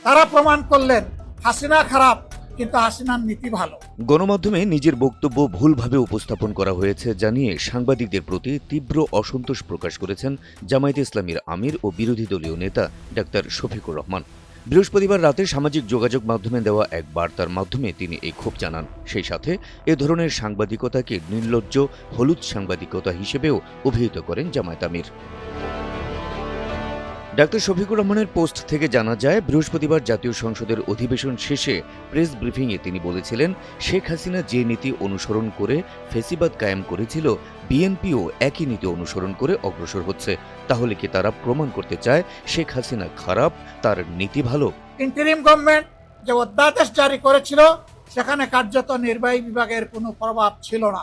তারা প্রমাণ করলেন হাসিনা খারাপ কিন্তু হাসিনার নীতি ভালো। গণমাধ্যমে নিজের বক্তব্য ভুলভাবে উপস্থাপন করা হয়েছে জানিয়ে সাংবাদিকদের প্রতি তীব্র অসন্তোষ প্রকাশ করেছেন জামায়াতে ইসলামীর আমির ও বিরোধী দলীয় নেতা ডাক্তার শফিকুর রহমান। বৃহস্পতিবার রাতে সামাজিক যোগাযোগ মাধ্যমে দেওয়া এক বার্তার মাধ্যমে তিনি এই ক্ষোভ জানান। সেই সাথে এ ধরনের সাংবাদিকতাকে নির্লজ্জ হলুদ সাংবাদিকতা হিসেবেও অভিহিত করেন জামায়াত আমির। ডাক্তার শফিকুর রহমানের পোস্ট থেকে জানা যায়, বৃহস্পতিবার জাতীয় সংসদের অধিবেশন শেষে প্রেস ব্রিফিংয়ে তিনি বলেছিলেন, শেখ হাসিনা যে নীতি অনুসরণ করে ফ্যাসিবাদ কায়েম করেছিল, বিএনপিও একই নীতি অনুসরণ করে অগ্রসর হচ্ছে। তাহলে কি তারা প্রমাণ করতে চায় শেখ হাসিনা খারাপ, তার নীতি ভালো? ইন্টারিম গভর্নমেন্ট যে অধ্যাদেশ জারি করেছিল সেখানে কার্যত নির্বাহী বিভাগের কোনো প্রভাব ছিল না।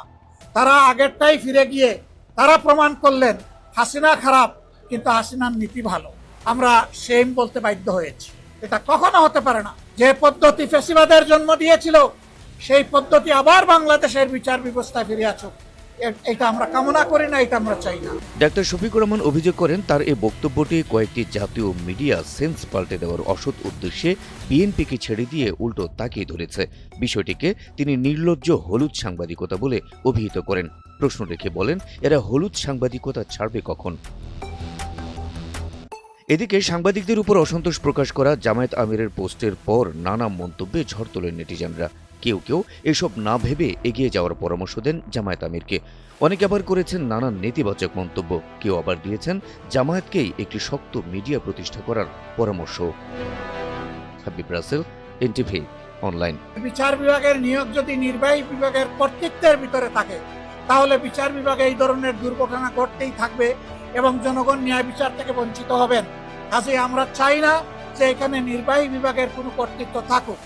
তারা আগেরটাই ফিরে গিয়ে তারা প্রমাণ করলেন হাসিনা খারাপ কিন্তু হাসিনার নীতি ভালো। আমরা সেম বলতে বাধ্য হয়েছি। এটা কখনো হতে পারে না। যে পদ্ধতি ফ্যাসিবাদের জন্ম দিয়েছিল সেই পদ্ধতি আবার বাংলাদেশের বিচার ব্যবস্থায় ফিরে আসুক, এটা আমরা কামনা করি না, এটা আমরা চাই না। ডাক্তার শফিকুর রহমান অভিযোগ করেন, তার এই বক্তব্যটি কয়েকটি জাতীয় মিডিয়া সেন্স পাল্টে দেওয়ার অসৎ উদ্দেশ্যে বিএনপিকে ছেড়ে দিয়ে উল্টো তাকিয়ে ধরেছে। বিষয়টিকে তিনি নির্লজ্জ হলুদ সাংবাদিকতা বলে অভিহিত করেন। প্রশ্ন রেখে বলেন, এরা হলুদ সাংবাদিকতা ছাড়বে কখন? এদিকে সাংবাদিকদের উপর অসন্তোষ প্রকাশ করা জামায়াত আমিরের পোস্টের পর নানা মন্তব্যে ঝড় তোলেন নেটিজেনরা। কেউ কেউ এসব না ভেবে এগিয়ে যাওয়ার পরামর্শ দেন জামায়াত আমিরকে। অনেকে আবার করেছেন নানান নেতিবাচক মন্তব্য। কেউ আবার দিয়েছেন জামায়াতকেই একটি শক্ত মিডিয়া প্রতিষ্ঠা করার পরামর্শ। Habib Rasel, NTV online. বিচার বিভাগের নিয়োগ যদি নির্বাহী বিভাগের কর্তৃত্বের ভিতরে থাকে তাহলে বিচার বিভাগে এই ধরনের দুর্ঘটনা ঘটতেই থাকবে এবং জনগণ ন্যায় বিচার থেকে বঞ্চিত হবেন। কাজে আমরা চাই না যে এখানে নির্বাহী বিভাগের কোনো কর্তৃত্ব থাকুক।